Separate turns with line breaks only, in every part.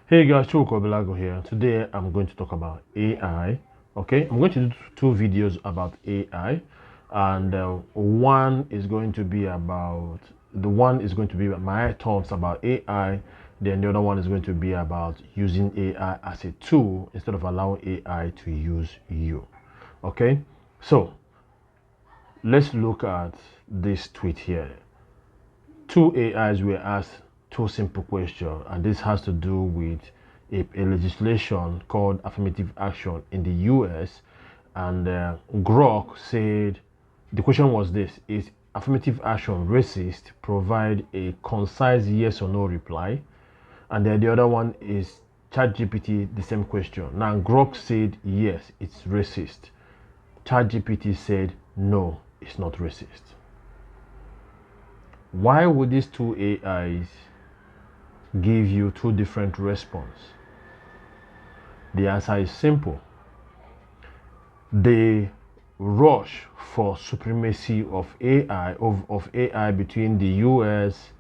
Hey guys, Chukwubilago here. Today I'm going to talk about AI. Okay, I'm going to do two videos about AI, and one is going to be about my thoughts about AI. Then the other one is going to be about using AI as a tool instead of allowing AI to use you. Okay, so let's look at this tweet here. Two AIs were asked two simple questions, and this has to do with a legislation called affirmative action in the US. And Grok said the question was this: is affirmative action racist? Provide a concise yes or no reply. And then the other one is ChatGPT, the same question. Now Grok said yes, it's racist. ChatGPT said no, it's not racist. Why would these two AIs give you two different responses? The answer is simple. They rush for supremacy of AI between the US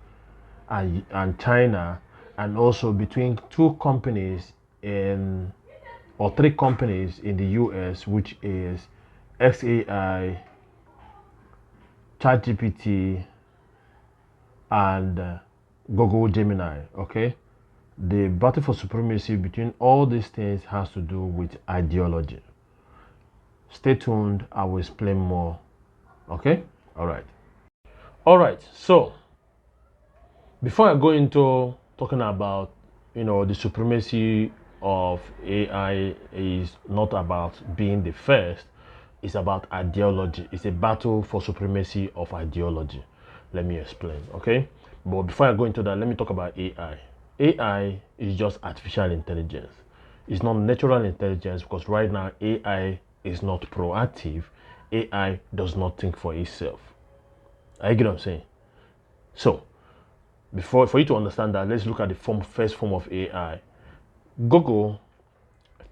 and China, and also between two companies or three companies in the US, which is XAI, ChatGPT, and Google Gemini. Okay, the battle for supremacy between all these things has to do with ideology. Stay tuned, I will explain more. Okay, all right. So before I go into talking about the supremacy of AI, is not about being the first, it's about ideology. It's a battle for supremacy of ideology. Let me explain. Okay, but before I go into that, let me talk about AI. AI is just artificial intelligence. It's not natural intelligence, because right now AI is not proactive. AI does not think for itself. I get what I'm saying. So for you to understand that, let's look at the first form of AI. Google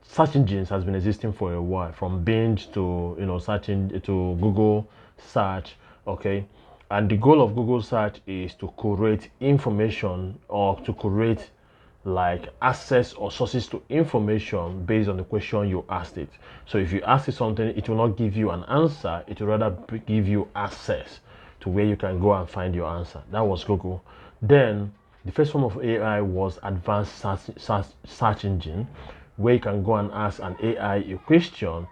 search engines has been existing for a while, from Bing to searching to Google search. Okay, and the goal of Google search is to curate information, or to curate like access or sources to information based on the question you asked it. So if you ask it something, it will not give you an answer, it will rather give you access to where you can go and find your answer. That was Google. Then the first form of AI was advanced search engine, where you can go and ask an AI a question.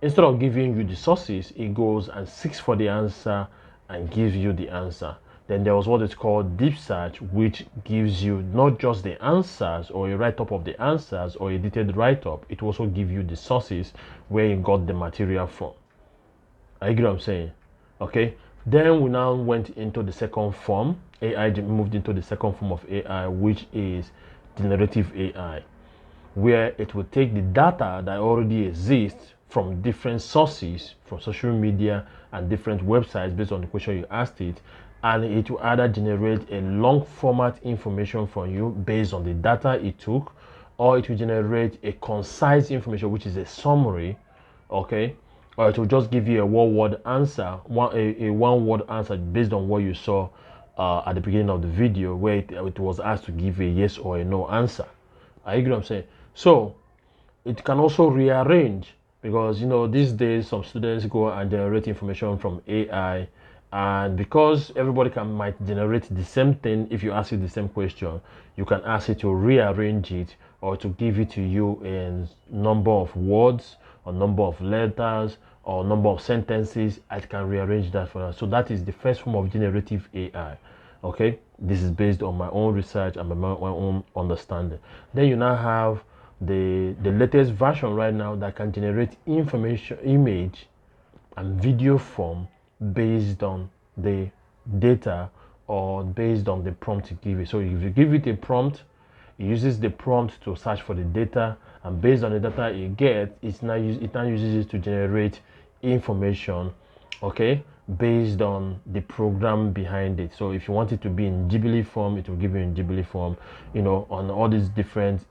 Instead of giving you the sources, it goes and seeks for the answer and gives you the answer. Then there was what is called deep search, which gives you not just the answers or a write-up of the answers or a detailed write-up, it also gives you the sources where you got the material from. I get what I'm saying? Okay. Then we now went into the second form. AI moved into the second form of AI, which is generative AI, where it will take the data that already exists from different sources, from social media and different websites based on the question you asked it, and it will either generate a long format information for you based on the data it took, or it will generate a concise information, which is a summary. Okay, or it will just give you a one-word answer, a one-word answer based on what you saw at the beginning of the video, where it was asked to give a yes or a no answer. I agree what I'm saying. So it can also rearrange, because these days some students go and generate information from AI, and because everybody might generate the same thing, if you ask it the same question, you can ask it to rearrange it, or to give it to you in number of words or number of letters or number of sentences. It can rearrange that for us. So that is the first form of generative AI. Okay, this is based on my own research and my own understanding. Then you now have the latest version right now that can generate information, image and video form based on the data or based on the prompt you give it. So if you give it a prompt, it uses the prompt to search for the data, and based on the data you get, it now uses it to generate information, okay, based on the program behind it. So if you want it to be in Ghibli form, it will give you in Ghibli form, on all these different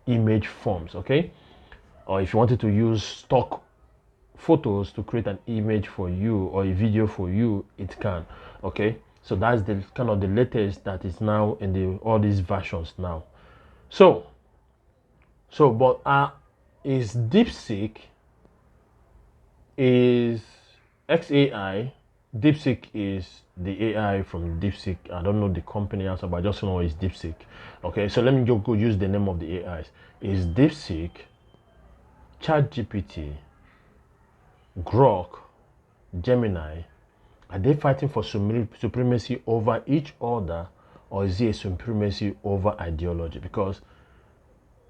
image forms. Okay, or if you wanted to use stock photos to create an image for you or a video for you, it can. Okay, So that's the kind of the latest that is now in the all these versions now. So but is DeepSeek is XAI. DeepSeek is the AI from DeepSeek. I don't know the company answer, but I just know it's DeepSeek. Okay, so let me just go use the name of the AIs. Is DeepSeek, ChatGPT, Grok, Gemini, are they fighting for supremacy over each other, or is it a supremacy over ideology? Because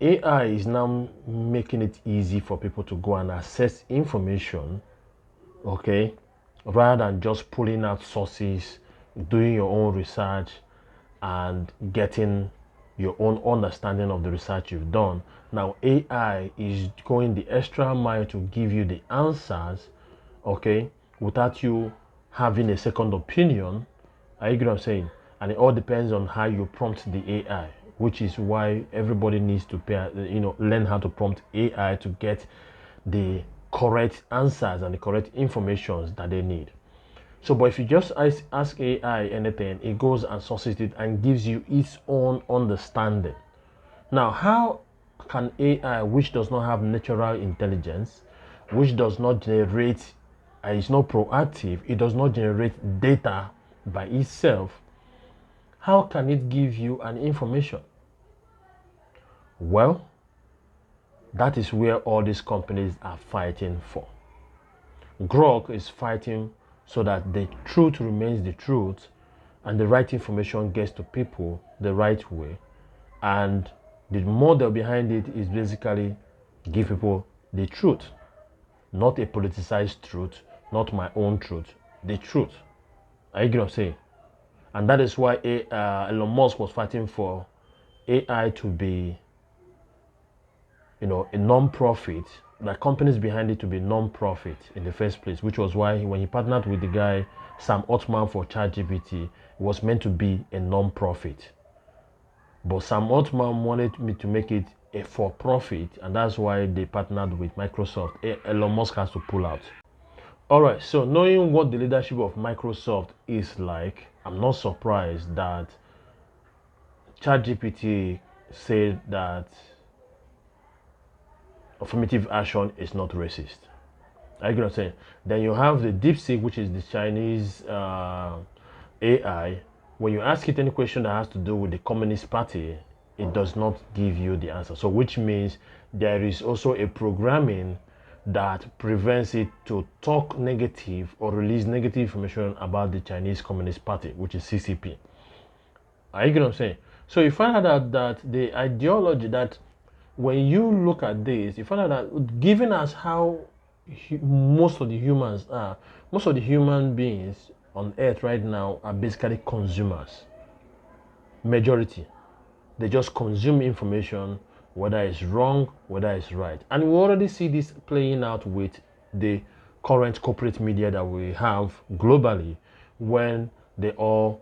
AI is now making it easy for people to go and access information, okay, rather than just pulling out sources, doing your own research, and getting your own understanding of the research you've done. Now AI is going the extra mile to give you the answers, okay, without you having a second opinion. Are you get what I'm saying? And it all depends on how you prompt the AI, which is why everybody needs to learn how to prompt AI to get the correct answers and the correct information that they need. So, but if you just ask AI anything, it goes and sources it and gives you its own understanding. Now, how can AI, which does not have natural intelligence, which does not generate, is not proactive, it does not generate data by itself, how can it give you an information? Well, that is where all these companies are fighting for. Grok is fighting so that the truth remains the truth and the right information gets to people the right way. And the model behind it is basically give people the truth, not a politicized truth, not my own truth, the truth. Are you going to say? And that is why Elon Musk was fighting for AI to be, a non-profit, the companies behind it to be non-profit in the first place, which was why when he partnered with the guy Sam Altman for ChatGPT, it was meant to be a non-profit. But Sam Altman wanted me to make it a for-profit, and that's why they partnered with Microsoft. Elon Musk has to pull out. All right, so knowing what the leadership of Microsoft is like, I'm not surprised that ChatGPT said that affirmative action is not racist. Are you going to say? Then you have the DeepSeek, which is the Chinese AI. When you ask it any question that has to do with the Communist Party, it does not give you the answer. So which means there is also a programming that prevents it to talk negative or release negative information about the Chinese Communist Party, which is CCP. Are you going to say? So you find out that the ideology that when you look at this, you find out that given us how most of the humans are, most of the human beings on earth right now are basically consumers. Majority. They just consume information, whether it's wrong, whether it's right. And we already see this playing out with the current corporate media that we have globally, when they all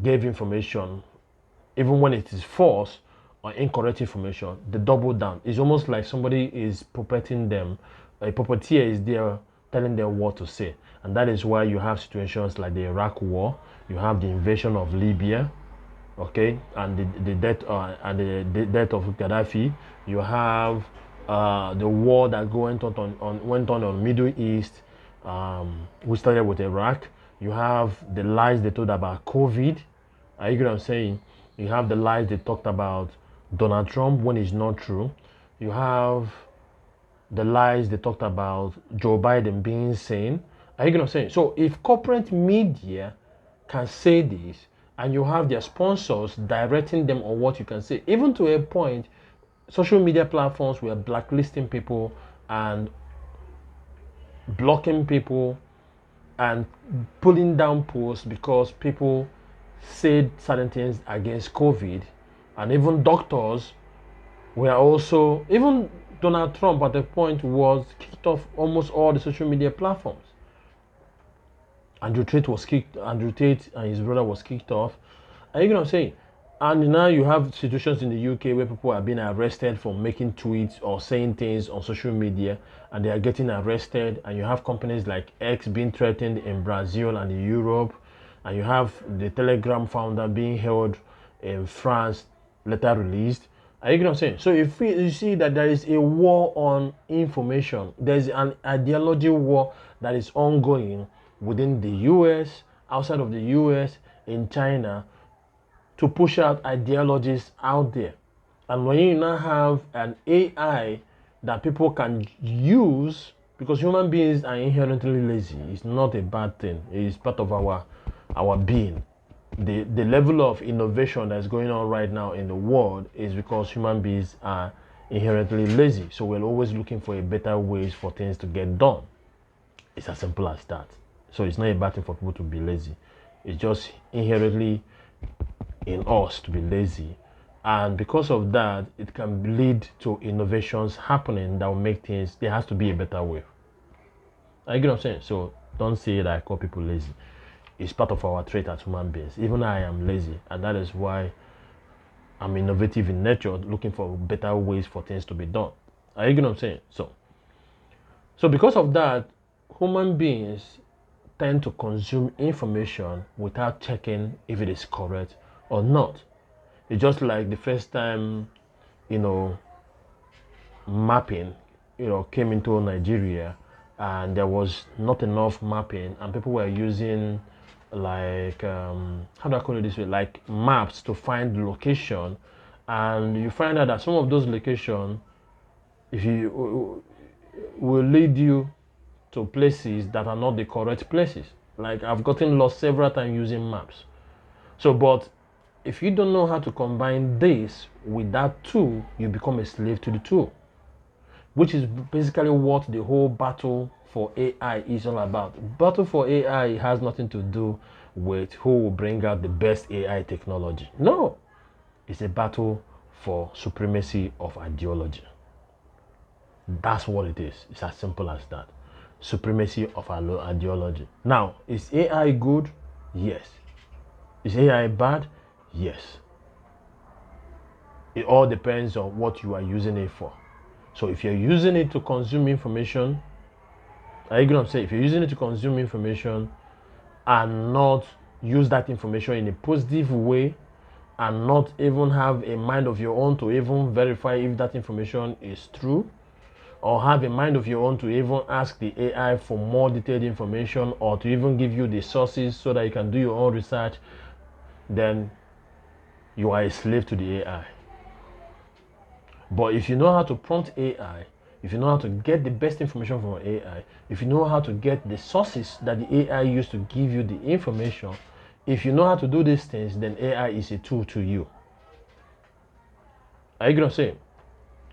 gave information, even when it is false or incorrect information, they double down. It's almost like somebody is puppeting them. A puppeteer is there telling them what to say. And that is why you have situations like the Iraq War, you have the invasion of Libya, okay, and the death the death of Gaddafi. You have the war that went on Middle East, which started with Iraq. You have the lies they told about COVID. Are you get what I'm saying? You have the lies they talked about Donald Trump when it's not true. You have the lies they talked about Joe Biden being sane. Are you get what I'm saying? So if corporate media can say this, and you have their sponsors directing them on what you can say, even to a point, social media platforms were blacklisting people and blocking people and pulling down posts because people said certain things against COVID. And even doctors were also, even Donald Trump at the point was kicked off almost all the social media platforms. Andrew Tate and his brother was kicked off. Are you know what I'm saying? And now you have situations in the UK where people are being arrested for making tweets or saying things on social media, and they are getting arrested. And you have companies like X being threatened in Brazil and in Europe, and you have the Telegram founder being held in France, later released. Are you get what I'm saying? So if you see that there is a war on information, there's an ideology war that is ongoing within the US, outside of the US, in China, to push out ideologies out there. And when you now have an AI that people can use, because human beings are inherently lazy, it's not a bad thing. It's part of our being. The level of innovation that's going on right now in the world is because human beings are inherently lazy. So we're always looking for a better ways for things to get done. It's as simple as that. So it's not a bad thing for people to be lazy. It's just inherently in us to be lazy, and because of that it can lead to innovations happening that will make things, there has to be a better way. I get what I'm saying? So don't say that I call people lazy. It's part of our trait as human beings. Even I am lazy, and that is why I'm innovative in nature, looking for better ways for things to be done. I get what I'm saying? So because of that, human beings tend to consume information without checking if it is correct or not. It's just like the first time, mapping, came into Nigeria, and there was not enough mapping, and people were using like, how do I call it this way, like maps to find the location, and you find out that some of those locations, if you will lead you to places that are not the correct places. Like I've gotten lost several times using maps. So, but if you don't know how to combine this with that tool, you become a slave to the tool, which is basically what the whole battle for AI is all about. Battle for AI has nothing to do with who will bring out the best AI technology. No, it's a battle for supremacy of ideology. That's what it is. It's as simple as that. Supremacy of our ideology. Now, is AI good? Yes. Is AI bad? Yes. It all depends on what you are using it for. So if you're using it to consume information, are you going to say, if you're using it to consume information and not use that information in a positive way, and not even have a mind of your own to even verify if that information is true, or have a mind of your own to even ask the AI for more detailed information, or to even give you the sources so that you can do your own research, then you are a slave to the AI. But if you know how to prompt AI, if you know how to get the best information from AI, if you know how to get the sources that the AI used to give you the information, if you know how to do these things, then AI is a tool to you. Are you gonna say?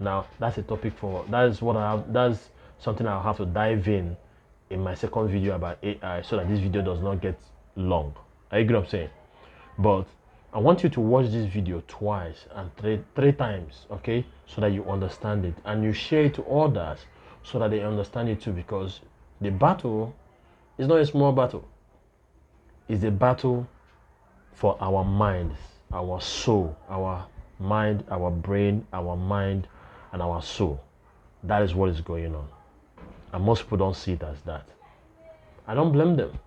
Now that's a topic for, that's something I'll have to dive in my second video about AI, so that this video does not get long. Are you get what I'm saying? But I want you to watch this video twice and three times, okay, so that you understand it, and you share it to others so that they understand it too, because the battle is not a small battle. It's a battle for our minds, our soul, our mind, our brain, our mind, and our soul. That is what is going on. And most people don't see it as that. I don't blame them.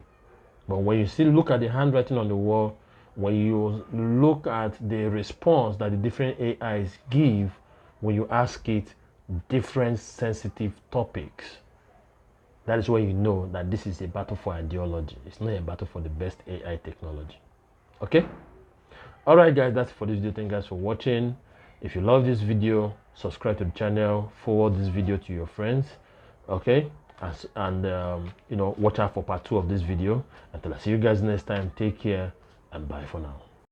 But when you still look at the handwriting on the wall, when you look at the response that the different AIs give when you ask it different sensitive topics, that is when you know that this is a battle for ideology. It's not a battle for the best AI technology. Okay? Alright guys, that's it for this video. Thank you guys for watching. If you love this video, subscribe to the channel, forward this video to your friends. Okay? And watch out for part 2 of this video. Until I see you guys next time, take care and bye for now.